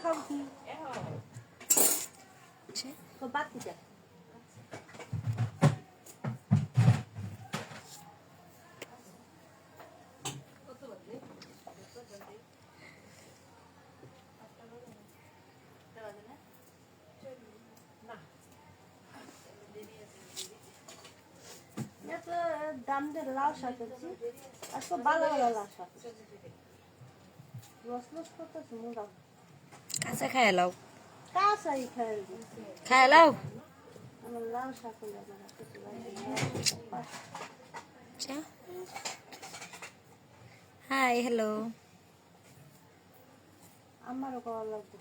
খাও কি তো বাতি যা দাম দিয়ে লাল শাক করছি আজকে ভালো ভালো লাল শাক লস লস করতেছি মুগা কাঁচা খায় লাও কাঁচাই খায় লাও আমার লাল শাক হলে হাই হ্যালো আমারও করা লাগবে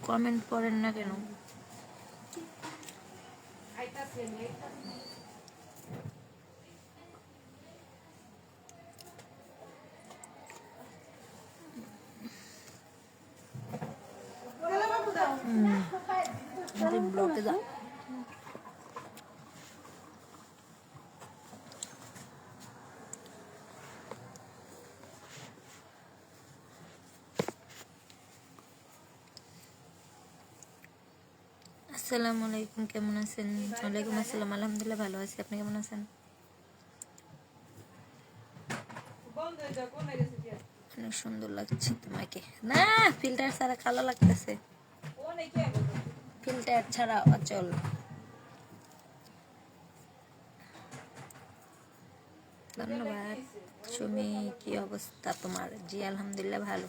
কমেন্ট করেন না কেন ব্লকে দাও আসসালামু আলাইকুম কেমন আছেন ওয়ালাইকুম আসসালাম আলহামদুলিল্লাহ ভালো আছি আপনি কেমন আছেন অনেক সুন্দর লাগছে তোমাকে না ফিল্টার ছাড়া কালো লাগতেছে ফিল্টার ছাড়া অচল ধন্যবাদ সুমি কি অবস্থা তোমার জি আলহামদুলিল্লাহ ভালো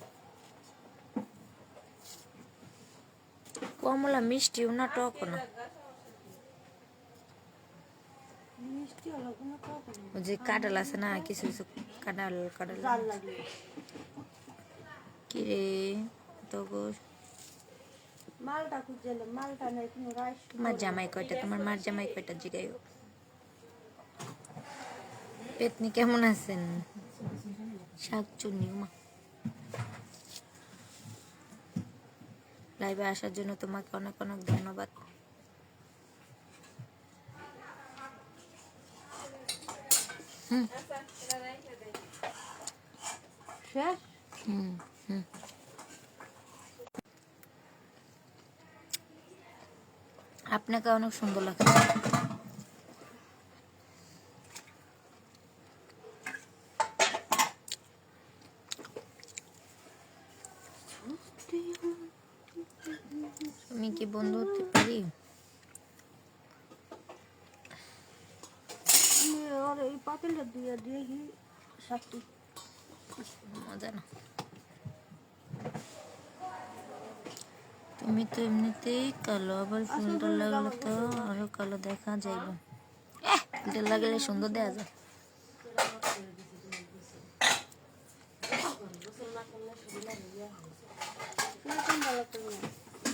কমলা মিষ্টিও না টকও না ওই যে কাঁঠাল আছে না কিছু কিছু কাঁঠাল কিরে তো মালটা খুঁজে মালটা নেই কোনো রাইস তোমার জামাই কয়টা তোমার মার জামাই কয়টা জিগাইও পেতনি কেমন আছেন শাক চুন্নি মা লাইভে আসার জন্য তোমাকে অনেক অনেক ধন্যবাদ আপনাকে অনেক সুন্দর লাগছে আমি কি বন্ধু হতে পারি এই পাতিলটা দিয়ে দেখি শাকটি মজা না তুমি তো এমনিতেই কালো আবার ফিল্টার লাগালে তো আরো কালো দেখা যাইবে ফিল্টার লাগালে সুন্দর দেখা যায়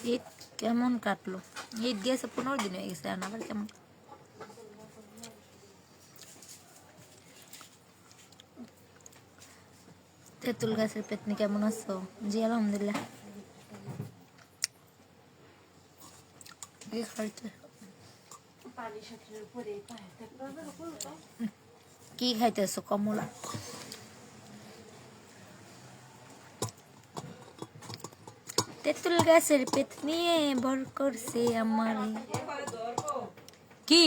ঈদ কেমন কাটলো ঈদ গেছে 15 দিন হয়ে গেছে আর আবার কেমন তেঁতুল গাছের পেতনি কেমন আছো জি আলহামদুলিল্লাহ কি খাইতেছো কমলা তেঁতুল গাছের পেতনি ভর করছে আমার কি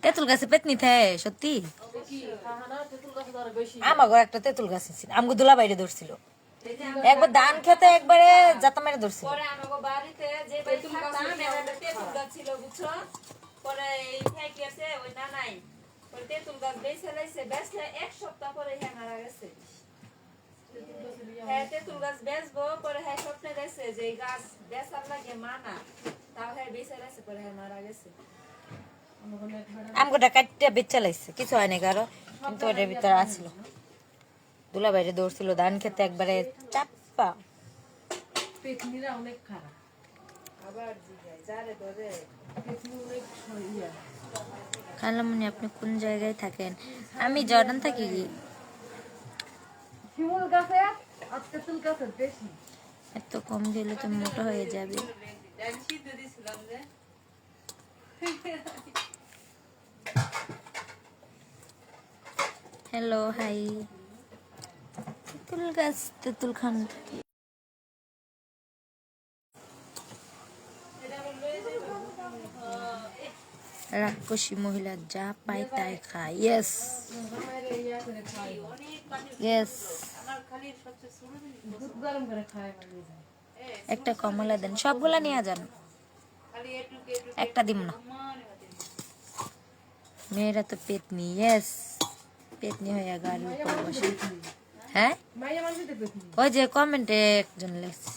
তেঁতুল গাছে পেতনি থাকে সত্যি আমার ঘর একটা তেঁতুল গাছ ছিল আমগো দোলা বাইরে ধরছিল একবার ধান খেতে একবারে জাতা মেরে ধরছিল পরে আমাগো বাড়িতে যে তেঁতুল গাছ ছিল বুঝছো পরে এই থেকে আছে ওই না নাই ওই তেঁতুল গাছ বেঁচে লাইছে বেচলে এক সপ্তাহ পরে হ্যাঁ মারা গেছে হ্যাঁ তেঁতুল গাছ বেচবো পরে হ্যাঁ স্বপ্নে দেখছে যে এই গাছ বেচার লাগে মানা তাও হ্যাঁ বেঁচে লাইছে পরে হ্যাঁ মারা গেছে আমগোটা কাটতে বেচা লাইছে কিছু হয় না কারো কিন্তু ওটার ভিতরে আসছিল দুলা বাইরে দৌড়ছিল ধান খেতে একবারে চাপ্পা পেতনিরা অনেক খারাপ আবার জিগায় যারে ধরে পেতনি অনেক সইয়া খালামুনি আপনি কোন জায়গায় থাকেন আমি জর্ডান থাকি শিমুল গাছে আর তেঁতুল গাছে বেশি এত কম দিলে তো মোটা হয়ে যাবে হ্যালো হাই তেঁতুল গাছ তেঁতুল খান রাক্ষসী মহিলা যা পায় তাই খায় ইয়েস ইয়েস একটা কমলা দেন সবগুলা নিয়ে যান একটা দিব না মেয়েরা তো পেতনি ইয়েস পেতনি হয়ে গাড়ির উপর বসে হ্যাঁ ওই যে কমেন্টে একজন লেখছে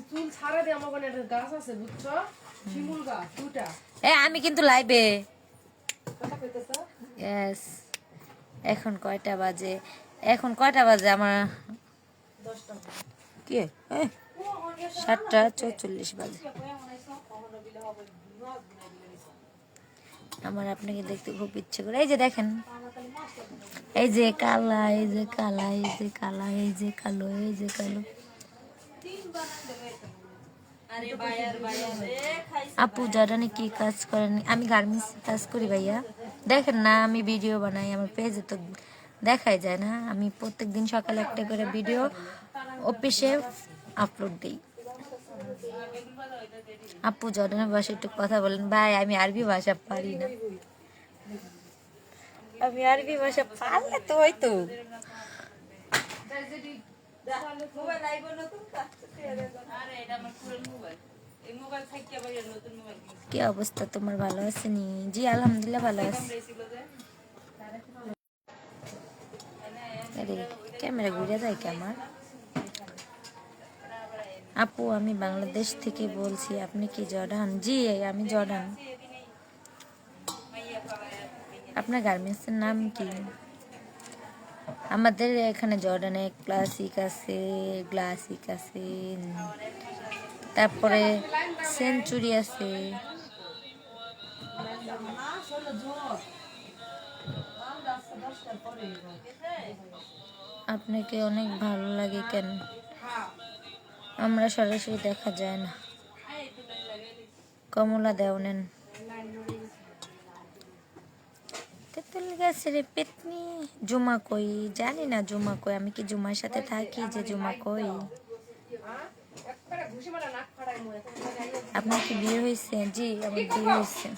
চুল ছাড়া দিয়ে আমার একটা গাছ আছে বুঝছো শিমুল গাছ দুটা আমি কিন্তু লাইভে কথা কইতেছ ইয়েস এখন কয়টা বাজে আমার 10টা কি 7:44 বাজে আমার আপনাকে দেখতে খুব ইচ্ছে করে এই যে দেখেন এই যে কালা এই যে কালা এই যে কালা এই যে কালো এই যে কালো আরে বায়ার রে খাইছে আপু জারানি কি কাজ করেন আমি গার্মেন্টস কাজ করি ভাইয়া দেখেন না আমি ভিডিও বানাই আমার পেজে তো দেখাই যায় না আমি প্রত্যেকদিন সকালে একটা করে ভিডিও অফিসে আপলোড দিই আপু জর্ডানের ভাষায় একটু কথা বলেন ভাই আমি আরবি ভাষা পারি না আমি আরবি ভাষা পারলে তো হয়তো মোবাইল আইব নতুন কাজ আরে এটা আমার পুরনো মোবাইল এই মোবাইল থেকে আবার নতুন মোবাইল কিনছি কি অবস্থা তোমার ভালো আছেনি জি আলহামদুলিল্লাহ ভালো আছি ছিল যে আরে ক্যামেরা ঘুরে যায় কি আমার আপু আমি বাংলাদেশ থেকে বলছি আপনি কি জর্ডান জি আমি জর্ডান আপনার গার্মেন্টসের নাম কি আমাদের এখানে জর্ডানে ক্লাসিক আছে গ্লাসিক আছে তারপরে সেঞ্চুরি আছে আপনাকে অনেক ভালো লাগে কেন আমরা সরাসরি দেখা যায় না কমলা দেও নেন তেঁতুল গাছের পেতনি জুমা কই জানি না জুমা কই আমি কি জুমার সাথে থাকি যে জুমা কই একবারে ঘুষি মারা নাক ফাড়াই মরে আপনার কি বিয়ে হয়েছে জি আমার বিয়ে হয়েছে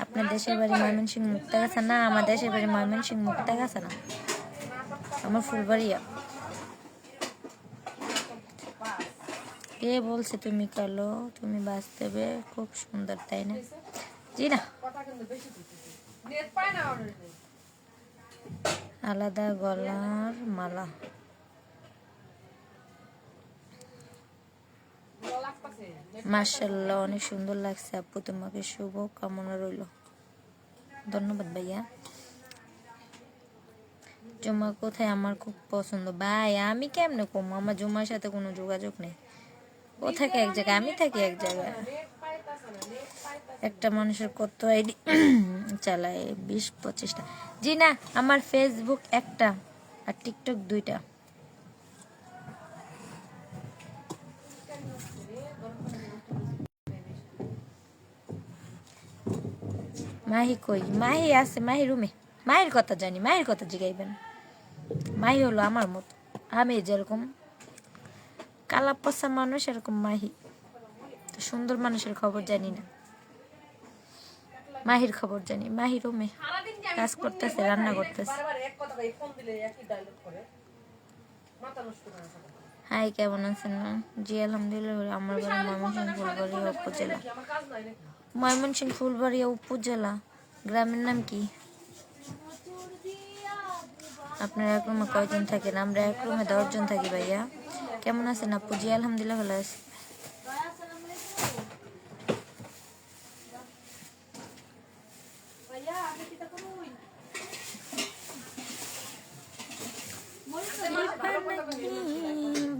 আপনার দেশের বাড়ি ময়মনসিংহ মুক্তাগাছা না আমার দেশের বাড়ি ময়মনসিংহ মুক্তাগাছা না আমার ফুলবাড়িয়া কে বলছে তুমি কালো তুমি বাস্তবে খুব সুন্দর তাই না জি না কথা কিন্তু বেশি কইতেছে নেট পায় না অলরেডি আলাদা গলার মালা ভালো লাগতাছে মাশাআল্লাহ অনেক সুন্দর লাগছে আপু তোমাকে শুভ কামনা রইল ধন্যবাদ ভাইয়া জুমা কোথায় আমার খুব পছন্দ ভাই আমি কেমনে কম আমার জুমার সাথে কোনো যোগাযোগ নেই ও থাকে এক জায়গায় আমি থাকি এক জায়গায় নেট পাইতাছে না নেট পাইতাছে একটা মানুষের কত আইডি চালায় 20-25টা জি না আমার ফেসবুক একটা আর টিকটক 2টা মাহি কই মাহি আছে মাহি রুমে মাহির কথা জানি মাহির কথা জিগাইবেন মাহি হলো আমার মতো আমি যেরকম কালা পচা মানুষ এরকম মাহি তো সুন্দর মানুষের খবর জানি না মাহির খবর জানি মাহি রুমে কাজ করতেছে রান্না করতেছে বারবার এক কথা কই ফোন দিলে একই ডায়লগ করে মাথা নষ্ট করে না হাই কেমন আছেন জি আলহামদুলিল্লাহ আমার বাড়ি ময়মনসিংহ ফুলবাড়িয়া উপজেলা আমার কাজ নাই নাকি ময়মনসিংহ ফুলবাড়িয়া উপজেলা গ্রামের নাম কি আপনার এক রুমে কয়জন থাকেন আমরা এক রুমে 10 জন থাকি ভাইয়া কেমন আছেন আপু জি আলহামদুলিল্লাহ ভালো আছি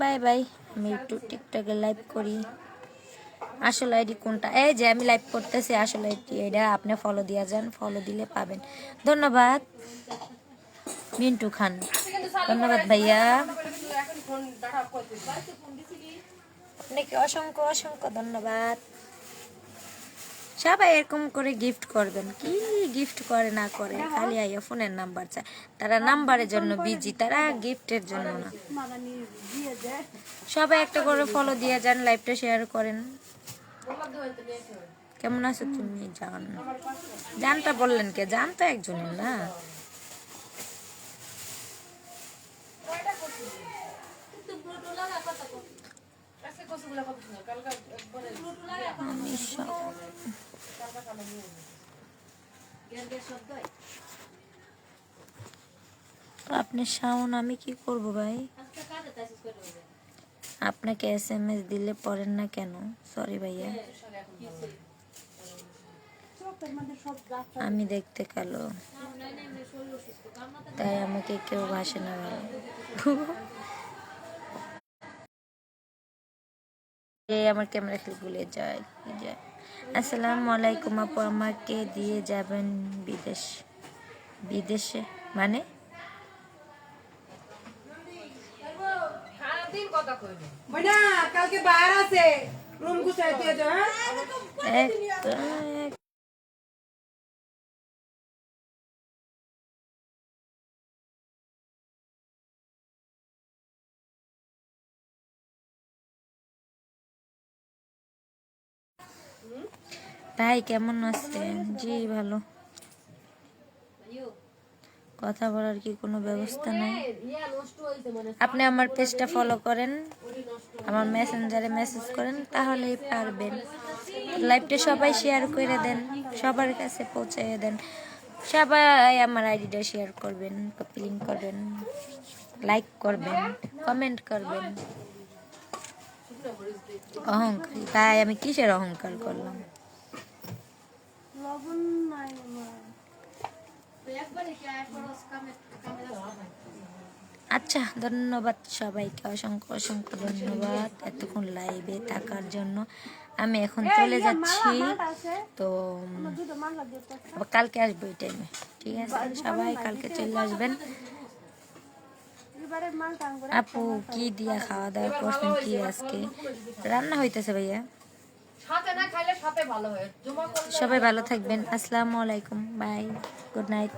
বাই বাই আমি একটু টিকটকে লাইভ করি আসল আইডি কোনটা এই যে আমি লাইভ করতেছি আসল আইডি এটা আপনি ফলো দিয়া যান ফলো দিলে পাবেন ধন্যবাদ মিন্টু খান ধন্যবাদ ভাইয়া এখন ফোন ডাটা কইতেছে আপনাকে অসংখ্য অসংখ্য ধন্যবাদ সবাই এরকম করে গিফট করবেন, কি গিফট করে না করে খালি আইয়া ফোনের নাম্বার চায়। তারা নাম্বারের জন্য বিজি, তারা গিফটের জন্য না। মারা নিয়ে দিয়ে দেয়। সবাই একটা করে ফলো দিয়ে যান, লাইভটা শেয়ার করেন। বললাম তো হয়তো নিয়ে এসো। কেমন আছো তুমি জান? জানটা বললেন কে? জান তো একজনের না। আজকে কচুগুলা কত সুন্দর, কালকে একবারে আমি সব কালকে কালো নিয়ে এসো। আপনি শাওন, আমি কি করব ভাই? আপনাকে SMS দিলে পড়েন না কেন? সরি ভাইয়া, চোখের মধ্যে সব দাগ আমি দেখতে কালো, তাই আমাকে কেউ ভাসে না ভালো। আমার ক্যামেরা খালি ভুলে যায় কি যায়। আসসালামু আলাইকুম আপু, আমাকে দিয়ে যাবেন বিদেশে মানে? সারাদিন কথা কইবে। বইনা কালকে বাইরে আছে রুম গুছাই দিয়ে যা এক- ভাই কেমন আছেন? জি ভালো। কথা বলার কি কোনো ব্যবস্থা নাই? ইয়া নষ্ট হইছে মানে আপনি আমার পেজটা ফলো করেন, আমার মেসেঞ্জারে মেসেজ করেন, তাহলেই পারবেন। লাইভটা সবাই শেয়ার করে দেন, সবার কাছে পৌঁছাইয়ে দেন। সবাই আমার আইডিটা শেয়ার করবেন, কপি লিঙ্ক করবেন, লাইক করবেন, কমেন্ট করবেন। অহংকারী তাই আমি কিসের অহংকার করলাম? লবণ নাই আমার। আচ্ছা, ধন্যবাদ সবাইকে, অসংখ্য অসংখ্য ধন্যবাদ এতক্ষণ লাইভে থাকার জন্য। আমি এখন চলে যাচ্ছি, তো দুটো মালা দিয়ে তো আবার কালকে আসবো এই টাইমে, ঠিক আছে? সবাই কালকে চলে আসবেন। এবারে মালটা আঙ্গুরে আপু কি দিয়া খাওয়া দাওয়া করছেন কি আজকে? রান্না হইতেছে ভাইয়া। সাথে না খাইলে সাথে ভালো হয়। জমা করলে সবাই ভালো থাকবেন। আসসালামু আলাইকুম, বাই, গুড নাইট।